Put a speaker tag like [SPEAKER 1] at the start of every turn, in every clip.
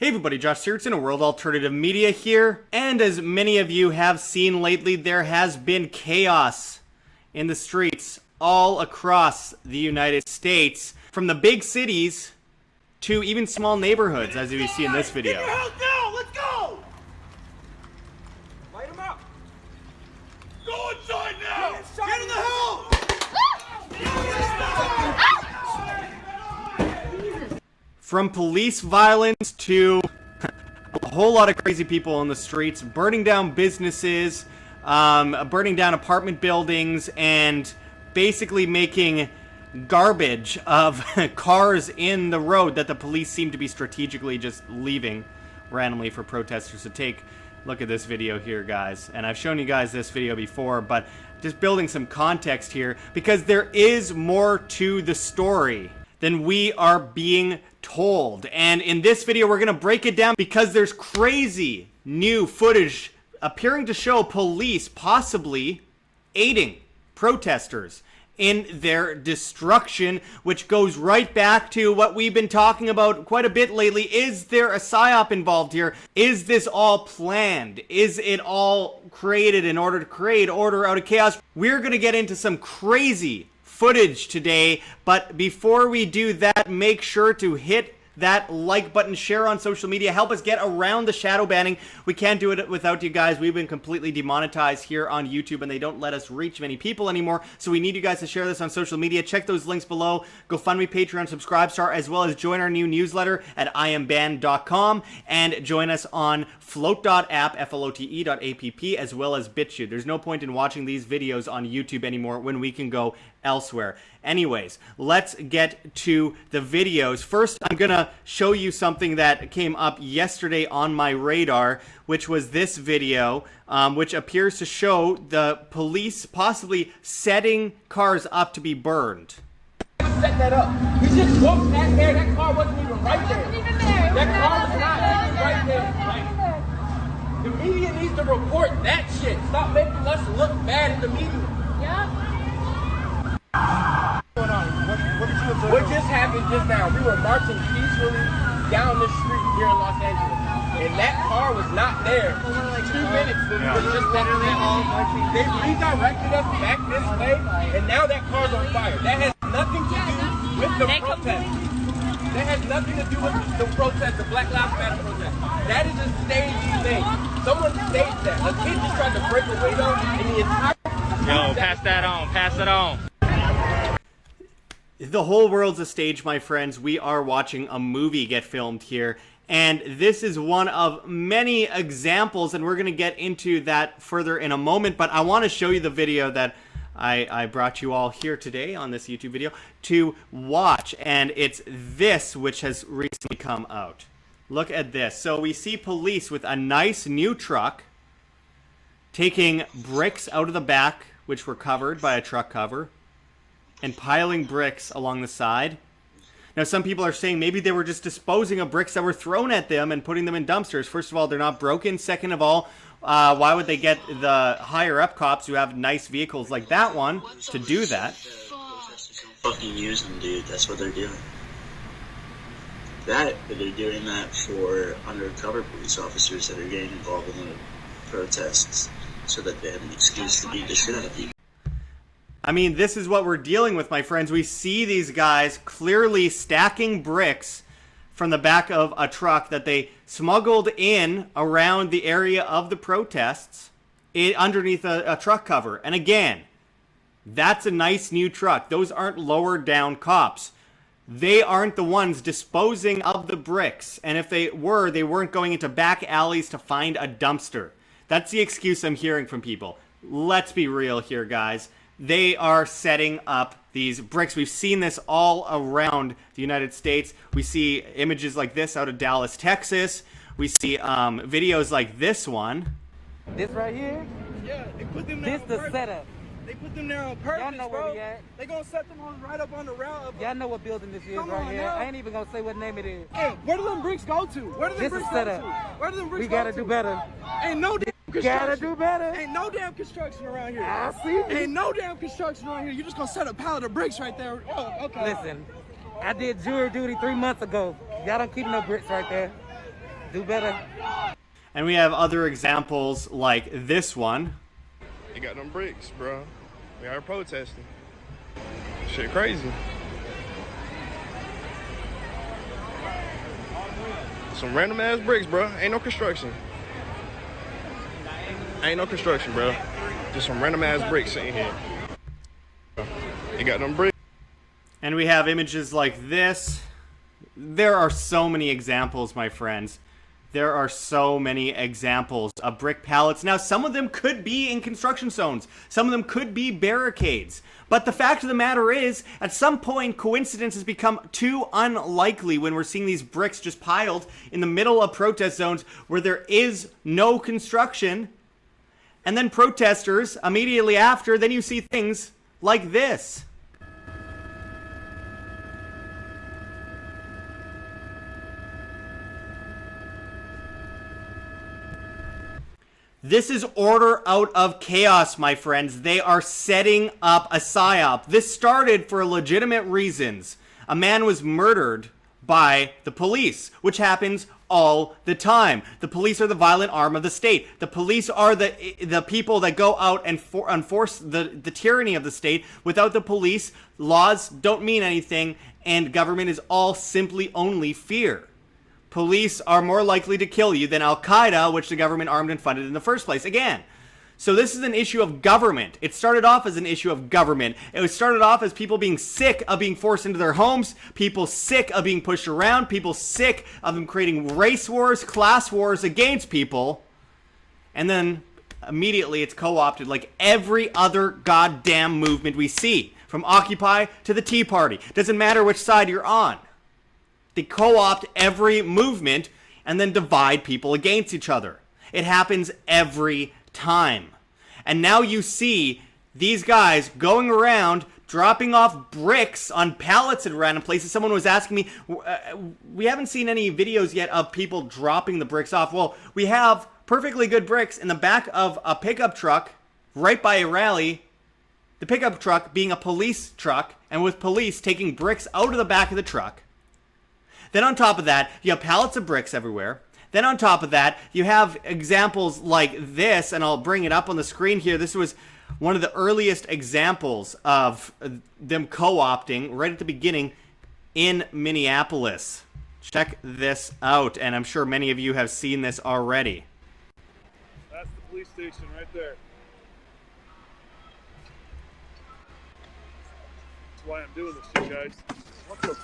[SPEAKER 1] Hey everybody, Josh Sigurdson, a World Alternative Media here. And as many of you have seen lately, there has been chaos in the streets all across the United States, from the big cities to even small neighborhoods, as you see in this video.
[SPEAKER 2] Get your house down! Let's go! Light them up! Go inside now! Get in the house!
[SPEAKER 1] From police violence to a whole lot of crazy people on the streets, burning down businesses, burning down apartment buildings, and basically making garbage of cars in the road that the police seem to be strategically just leaving randomly for protesters to take. Look at this video here, guys. And I've shown you guys this video before, but just building some context here, because there is more to the story than we are being told. And in this video, we're going to break it down because there's crazy new footage appearing to show police possibly aiding protesters in their destruction, which goes right back to what we've been talking about quite a bit lately. Is there a psyop involved here? Is this all planned? Is it all created in order to create order out of chaos? We're going to get into some crazy footage today, but before we do that, make sure to hit that like button, share on social media, help us get around the shadow banning. We can't do it without you guys. We've been completely demonetized here on YouTube and they don't let us reach many people anymore, so we need you guys to share this on social media. Check those links below. GoFundMe, Patreon, Subscribestar, as well as join our new newsletter at iambanned.com and join us on flote.app, flote.app, as well as BitChute. There's no point in watching these videos on YouTube anymore when we can go elsewhere. Anyways, let's get to the videos. First, I'm gonna show you something that came up yesterday on my radar, which was this video, which appears to show the police possibly setting cars up to be burned.
[SPEAKER 2] Set that up. We just walked that there. That car wasn't even right there. That car was not even right there. The media needs to report that shit. Stop making us look bad in the media.
[SPEAKER 3] Yeah.
[SPEAKER 2] What just happened just now? We were marching peacefully down the street here in Los Angeles, and that car was not there. 2 minutes, it was just literally all marching. They redirected us back this way, and now that car's on fire. That has nothing to do with the protest. That has nothing to do with the protest, the Black Lives Matter protest. That is a staged thing. Someone staged that. A kid just tried to break a window, and the entire...
[SPEAKER 4] Yo, pass that on, pass it on.
[SPEAKER 1] The whole world's a stage, my friends. We are watching a movie get filmed here, and this is one of many examples, and we're going to get into that further in a moment, but I want to show you the video that I brought you all here today on this YouTube video to watch, and it's this which has recently come out. Look at this. So we see police with a nice new truck taking bricks out of the back, which were covered by a truck cover, and piling bricks along the side. Now, some people are saying maybe they were just disposing of bricks that were thrown at them and putting them in dumpsters. First of all, they're not broken. Second of all, why would they get the higher-up cops who have nice vehicles like that one to do that?
[SPEAKER 5] Fucking use them, dude. That's what they're doing. They're doing that for undercover police officers that are getting involved in the protests so that they have an excuse to beat the shit out of people.
[SPEAKER 1] I mean, this is what we're dealing with, my friends. We see these guys clearly stacking bricks from the back of a truck that they smuggled in around the area of the protests underneath a truck cover. And again, that's a nice new truck. Those aren't lowered down cops. They aren't the ones disposing of the bricks. And if they were, they weren't going into back alleys to find a dumpster. That's the excuse I'm hearing from people. Let's be real here, guys. They are setting up these bricks. We've seen this all around the United States. We see images like this out of Dallas, Texas. We see videos like this one.
[SPEAKER 6] This right here?
[SPEAKER 2] Yeah, they put them there.
[SPEAKER 6] This the setup.
[SPEAKER 2] They put them there on purpose,
[SPEAKER 6] Y'all know where
[SPEAKER 2] bro.
[SPEAKER 6] we at.
[SPEAKER 2] They gonna set them on right up on the route.
[SPEAKER 6] Y'all know what building this is
[SPEAKER 2] Come
[SPEAKER 6] right
[SPEAKER 2] on
[SPEAKER 6] here.
[SPEAKER 2] now.
[SPEAKER 6] I ain't even gonna say what name it is.
[SPEAKER 2] Hey, where do them bricks go to? Where do them
[SPEAKER 6] This
[SPEAKER 2] bricks
[SPEAKER 6] is
[SPEAKER 2] go
[SPEAKER 6] setup.
[SPEAKER 2] to? Where do them bricks
[SPEAKER 6] We
[SPEAKER 2] go
[SPEAKER 6] gotta
[SPEAKER 2] to?
[SPEAKER 6] do better.
[SPEAKER 2] Ain't no damn
[SPEAKER 6] Gotta
[SPEAKER 2] construction.
[SPEAKER 6] do better.
[SPEAKER 2] Ain't no damn construction around here.
[SPEAKER 6] I see.
[SPEAKER 2] Ain't no damn construction around here. You're just gonna set a pallet of bricks right there. Oh, okay.
[SPEAKER 6] Listen, I did jury duty 3 months ago. Y'all don't keep no bricks right there. Do better.
[SPEAKER 1] And we have other examples like this one.
[SPEAKER 3] They got them bricks, bro. We are protesting. Shit crazy. Some random ass bricks, bro. Ain't no construction. Ain't no construction, bro. Just some random ass bricks sitting here. They got them bricks.
[SPEAKER 1] And we have images like this. There are so many examples, my friends. There are so many examples of brick pallets. Now, some of them could be in construction zones. Some of them could be barricades. But the fact of the matter is, at some point, coincidence has become too unlikely when we're seeing these bricks just piled in the middle of protest zones where there is no construction. And then protesters, immediately after, then you see things like this. This is order out of chaos, my friends. They are setting up a psyop. This started for legitimate reasons. A man was murdered by the police, which happens all the time. The police are the violent arm of the state. The police are the people that go out and enforce the tyranny of the state. Without the police, laws don't mean anything, and government is all simply only fear. Police are more likely to kill you than Al-Qaeda, which the government armed and funded in the first place. Again, so this is an issue of government. It started off as an issue of government. It was started off as people being sick of being forced into their homes, people sick of being pushed around, people sick of them creating race wars, class wars against people. And then immediately it's co-opted like every other goddamn movement we see. From Occupy to the Tea Party. Doesn't matter which side you're on. They co-opt every movement and then divide people against each other. It happens every time. And now you see these guys going around dropping off bricks on pallets at random places. Someone was asking me, we haven't seen any videos yet of people dropping the bricks off. Well, we have perfectly good bricks in the back of a pickup truck right by a rally. The pickup truck being a police truck, and with police taking bricks out of the back of the truck. Then on top of that, you have pallets of bricks everywhere. Then on top of that, you have examples like this, and I'll bring it up on the screen here. This was one of the earliest examples of them co-opting right at the beginning in Minneapolis. Check this out, and I'm sure many of you have seen this already.
[SPEAKER 7] That's the police station right there. That's why I'm doing this shit, guys. What the...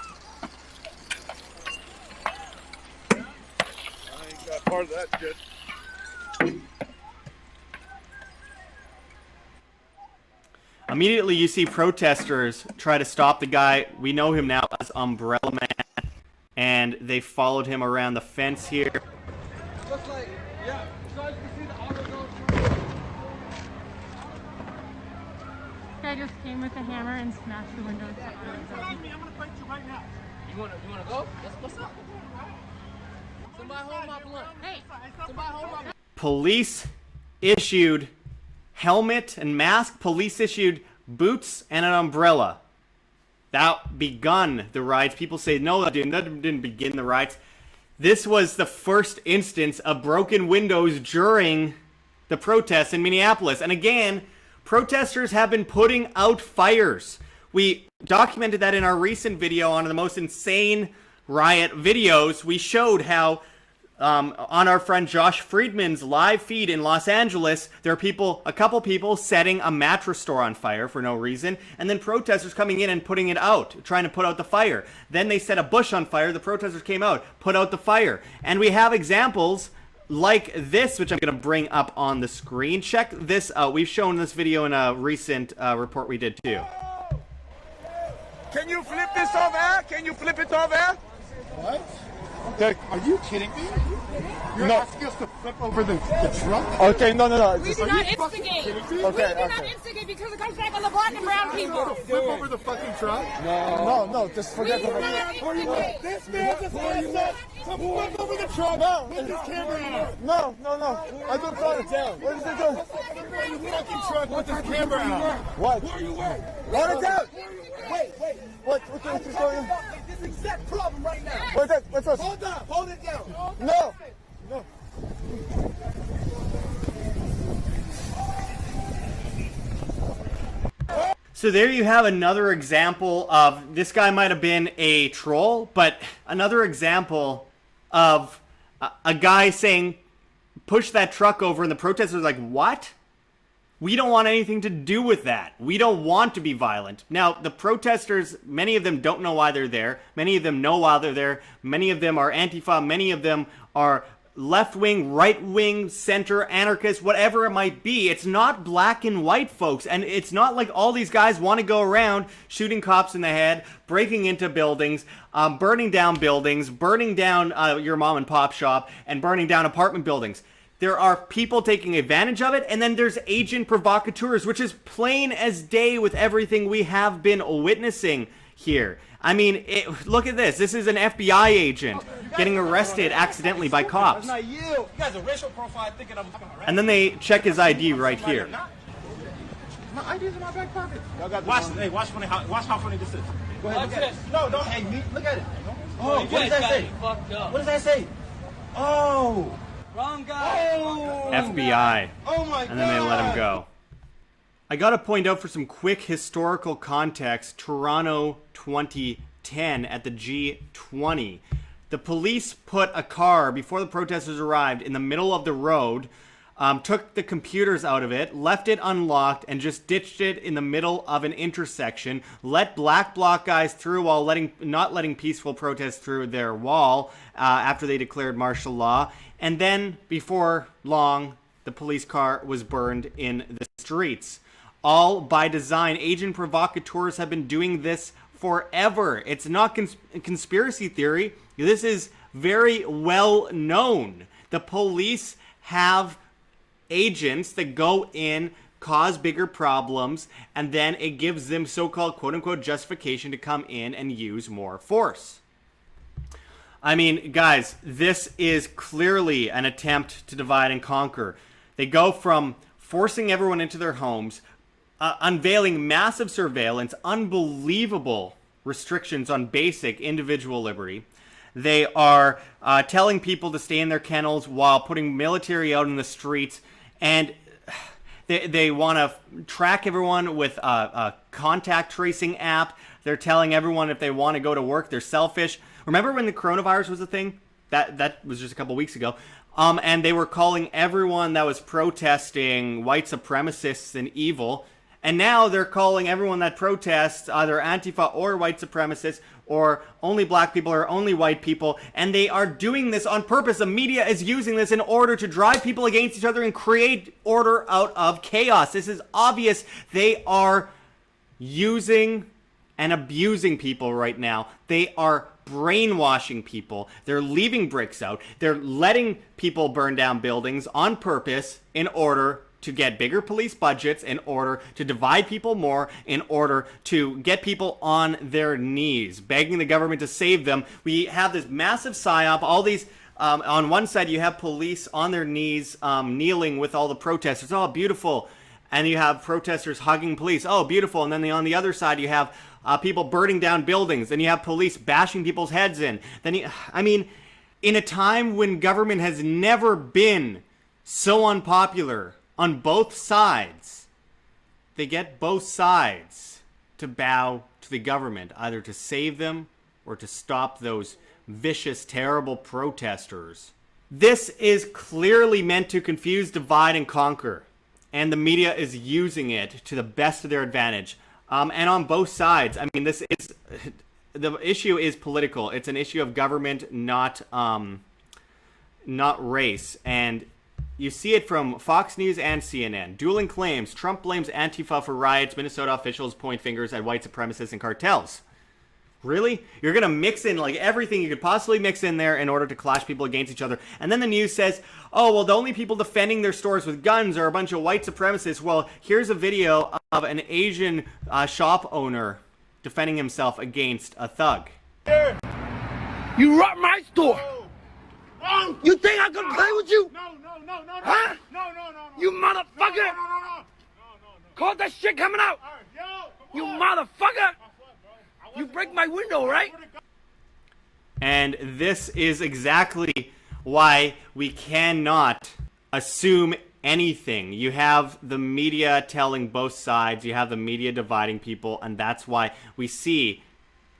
[SPEAKER 7] Got part of that shit.
[SPEAKER 1] Immediately you see protesters try to stop the guy. We know him now as Umbrella Man. And they followed him around the fence here.
[SPEAKER 2] Looks like, yeah. So you can see the auto going through.
[SPEAKER 8] Guy just came with a hammer and smashed the windows.
[SPEAKER 2] I'm gonna fight you right now. You wanna go? What's up? Somebody hold my blunt. Hey, somebody hold my blunt.
[SPEAKER 1] Police issued helmet and mask. Police issued boots and an umbrella. That begun the riots. People say, no, that didn't begin the riots. This was the first instance of broken windows during the protests in Minneapolis. And again, protesters have been putting out fires. We documented that in our recent video on the most insane riot videos. We showed how on our friend Josh Friedman's live feed in Los Angeles, there are a couple people setting a mattress store on fire for no reason, and then protesters coming in and putting it out, trying to put out the fire. Then they set a bush on fire, the protesters came out, put out the fire. And we have examples like this, which I'm going to bring up on the screen. Check this out. We've shown this video in a recent report we did too.
[SPEAKER 7] Can you flip this over? Can you flip it over?
[SPEAKER 9] What? Okay. Are you kidding me? You're asking us to flip over the truck?
[SPEAKER 7] Okay, no.
[SPEAKER 8] We do not instigate. We do not instigate because it comes back on the black and brown people.
[SPEAKER 9] Flip over the fucking truck?
[SPEAKER 7] No, just forget about
[SPEAKER 9] it. This man just asked us to flip over the truck with his camera out.
[SPEAKER 7] No. I don't got it down. What is it doing?
[SPEAKER 9] Flip the fucking truck with his camera out.
[SPEAKER 7] What?
[SPEAKER 9] Where are you at?
[SPEAKER 7] What is that?
[SPEAKER 9] Wait.
[SPEAKER 7] What's going on?
[SPEAKER 9] This exact problem right now.
[SPEAKER 7] What's that? What's that?
[SPEAKER 9] Hold up. Hold it down.
[SPEAKER 7] No.
[SPEAKER 1] So there you have another example of, this guy might have been a troll, but another example of a guy saying, push that truck over, and the protesters are like, what? We don't want anything to do with that. We don't want to be violent. Now, the protesters, many of them don't know why they're there. Many of them know why they're there. Many of them are Antifa. Many of them are left-wing, right-wing, center, anarchists, whatever it might be. It's not black and white, folks. And it's not like all these guys want to go around shooting cops in the head, breaking into buildings, burning down your mom and pop shop, and burning down apartment buildings. There are people taking advantage of it, and then there's agent provocateurs, which is plain as day with everything we have been witnessing here. I mean, look at this. This is an FBI agent getting arrested accidentally by cops.
[SPEAKER 2] That's not you. You guys are racial profile thinking I'm
[SPEAKER 1] And then they check his ID right here.
[SPEAKER 2] My ID's in my back pocket. Watch how funny this is. Go ahead, look at it. No, don't hang me. Look at it. Oh, what does that say? What does that say? Oh.
[SPEAKER 6] Wrong guy.
[SPEAKER 2] Oh.
[SPEAKER 1] FBI.
[SPEAKER 2] Oh my God.
[SPEAKER 1] And then they let him go. I gotta point out for some quick historical context, Toronto 2010 at the G20. The police put a car, before the protesters arrived, in the middle of the road, took the computers out of it, left it unlocked, and just ditched it in the middle of an intersection, let black bloc guys through while not letting peaceful protests through their wall after they declared martial law, and then, before long, the police car was burned in the streets. All by design. Agent provocateurs have been doing this forever. It's not conspiracy theory. This is very well known. The police have agents that go in, cause bigger problems, and then it gives them so-called quote-unquote justification to come in and use more force. I mean, guys, this is clearly an attempt to divide and conquer. They go from forcing everyone into their homes, unveiling massive surveillance, unbelievable restrictions on basic individual liberty. They are telling people to stay in their kennels while putting military out in the streets, and they want to track everyone with a contact tracing app. They're telling everyone if they want to go to work, they're selfish. Remember when the coronavirus was a thing? That was just a couple weeks ago. And they were calling everyone that was protesting white supremacists and evil. And now they're calling everyone that protests either Antifa or white supremacists or only black people or only white people. And they are doing this on purpose. The media is using this in order to drive people against each other and create order out of chaos. This is obvious. They are using and abusing people right now. They are brainwashing people. They're leaving bricks out. They're letting people burn down buildings on purpose in order to get bigger police budgets, in order to divide people more, in order to get people on their knees, begging the government to save them. We have this massive psyop. All these, on one side you have police on their knees, kneeling with all the protesters. Oh, beautiful. And you have protesters hugging police. Oh, beautiful. And then on the other side you have people burning down buildings. Then you have police bashing people's heads in. I mean, in a time when government has never been so unpopular on both sides, they get both sides to bow to the government, either to save them or to stop those vicious, terrible protesters. This is clearly meant to confuse, divide, and conquer. And the media is using it to the best of their advantage. And on both sides, I mean, the issue is political. It's an issue of government, not race. And you see it from Fox News and CNN. Dueling claims. Trump blames Antifa for riots. Minnesota officials point fingers at white supremacists and cartels. Really? You're going to mix in like everything you could possibly mix in there in order to clash people against each other. And then the news says, oh, well, the only people defending their stores with guns are a bunch of white supremacists. Well, here's a video of an Asian shop owner defending himself against a thug.
[SPEAKER 7] You robbed my store. No. You think I'm gonna play with you?
[SPEAKER 9] No.
[SPEAKER 7] Huh?
[SPEAKER 9] No.
[SPEAKER 7] You motherfucker.
[SPEAKER 9] No.
[SPEAKER 7] Call that shit coming out. You motherfucker. You break my window, right?
[SPEAKER 1] And this is exactly why we cannot assume anything. You have the media telling both sides. You have the media dividing people, and that's why we see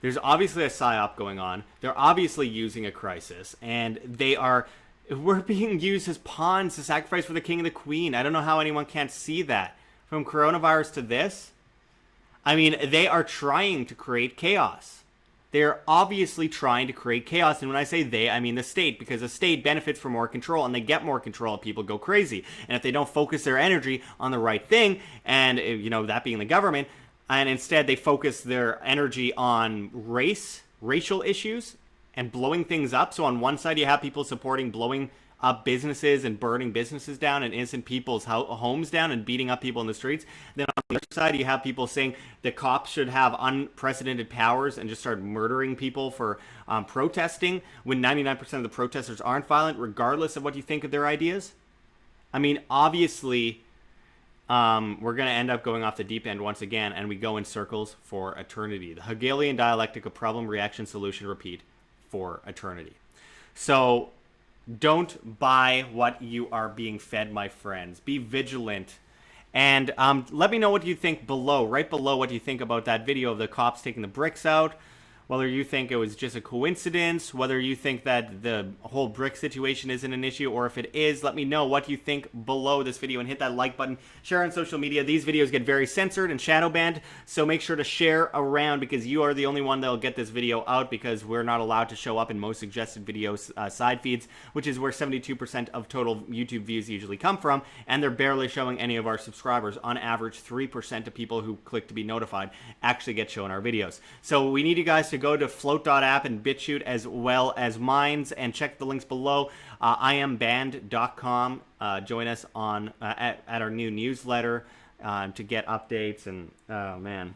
[SPEAKER 1] there's obviously a psyop going on. They're obviously using a crisis, and we're being used as pawns to sacrifice for the king and the queen. I don't know how anyone can't see that. From coronavirus to this, I mean, they are trying to create chaos. They're obviously trying to create chaos. And when I say they, I mean the state, because the state benefits from more control, and they get more control, people go crazy. And if they don't focus their energy on the right thing, and, you know, that being the government, and instead they focus their energy on racial issues, and blowing things up. So on one side, you have people supporting blowing up businesses and burning businesses down and innocent people's homes down and beating up people in the streets. Then on the other side, you have people saying the cops should have unprecedented powers and just start murdering people for protesting when 99% of the protesters aren't violent, regardless of what you think of their ideas. I mean, obviously, we're going to end up going off the deep end once again, and we go in circles for eternity. The Hegelian dialectic of problem, reaction, solution, repeat for eternity. So don't buy what you are being fed, my friends. Be vigilant. And let me know what you think below, right below what you think about that video of the cops taking the bricks out. Whether you think it was just a coincidence, whether you think that the whole brick situation isn't an issue, or if it is, let me know what you think below this video and hit that like button. Share on social media. These videos get very censored and shadow banned, so make sure to share around, because you are the only one that will get this video out, because we're not allowed to show up in most suggested videos side feeds, which is where 72% of total YouTube views usually come from, and they're barely showing any of our subscribers. On average, 3% of people who click to be notified actually get shown our videos. So we need you guys to go to flote.app and BitChute as well as Minds, and check the links below. IamBanned.com. Join us on at our new newsletter to get updates. And oh man,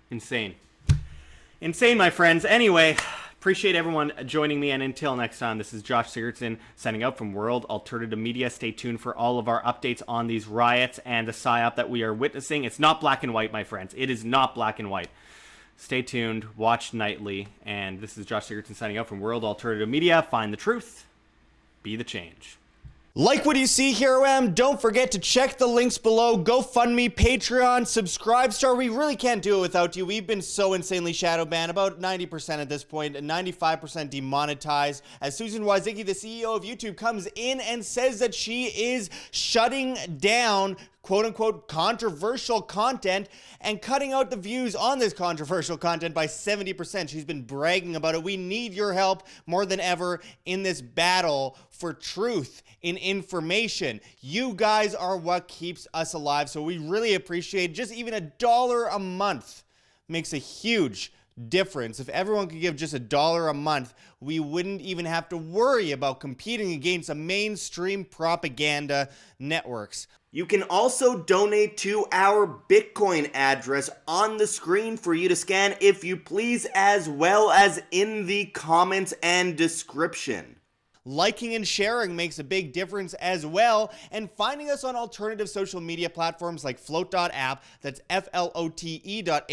[SPEAKER 1] insane, my friends. Anyway, appreciate everyone joining me, and until next time, this is Josh Sigurdson signing out from World Alternative Media. Stay tuned for all of our updates on these riots and the psyop that we are witnessing. It's not black and white, my friends. It is not black and white. Stay tuned, watch nightly, and this is Josh Sigurdson signing out from World Alternative Media. Find the truth, be the change. Like what you see here, OM? Don't forget to check the links below. GoFundMe, Patreon, Subscribe Star. We really can't do it without you. We've been so insanely shadow banned, about 90% at this point, and 95% demonetized. As Susan Wojcicki, the CEO of YouTube, comes in and says that she is shutting down quote-unquote controversial content and cutting out the views on this controversial content by 70%. She's been bragging about it. We need your help more than ever in this battle for truth in information. You guys are what keeps us alive, so we really appreciate just even $1 a month makes a huge difference. If everyone could give just $1 a month, we wouldn't even have to worry about competing against a mainstream propaganda networks. You can also donate to our Bitcoin address on the screen for you to scan if you please, as well as in the comments and description. Liking and sharing makes a big difference as well, and finding us on alternative social media platforms like flote.app, that's FLOTE.app,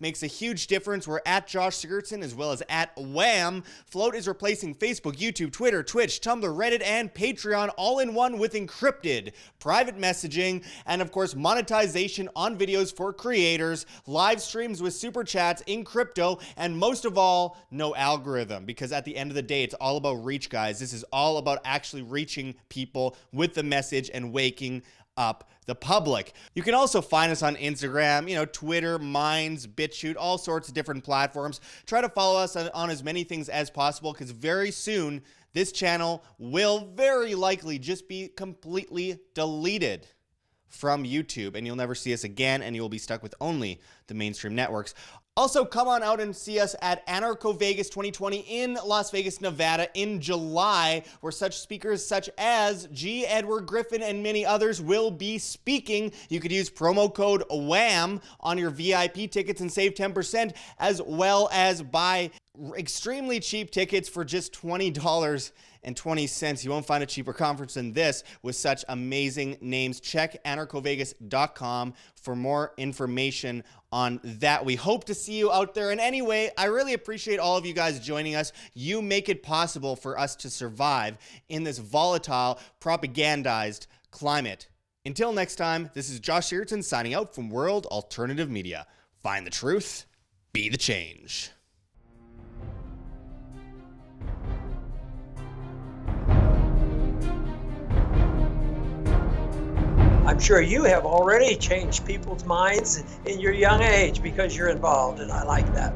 [SPEAKER 1] makes a huge difference. We're at Josh Sigurdson as well as at Wham. Flote is replacing Facebook, YouTube, Twitter, Twitch, Tumblr, Reddit, and Patreon all in one with encrypted private messaging, and of course monetization on videos for creators, live streams with super chats in crypto, and most of all, no algorithm, because at the end of the day, it's all about reach, guys. This is all about actually reaching people with the message and waking up the public. You can also find us on Instagram, Twitter, Minds, BitChute, all sorts of different platforms. Try to follow us on as many things as possible, because very soon this channel will very likely just be completely deleted from YouTube, and you'll never see us again, and you'll be stuck with only the mainstream networks. Also, come on out and see us at Anarcho Vegas 2020 in Las Vegas, Nevada in July, where such speakers such as G. Edward Griffin and many others will be speaking. You could use promo code WHAM on your VIP tickets and save 10%, as well as buy extremely cheap tickets for just $20.20. You won't find a cheaper conference than this with such amazing names. Check anarchovegas.com for more information on that. We hope to see you out there. And anyway, I really appreciate all of you guys joining us. You make it possible for us to survive in this volatile, propagandized climate. Until next time, this is Josh Sigurdson signing out from World Alternative Media. Find the truth, be the change.
[SPEAKER 10] I'm sure you have already changed people's minds in your young age because you're involved, and I like that.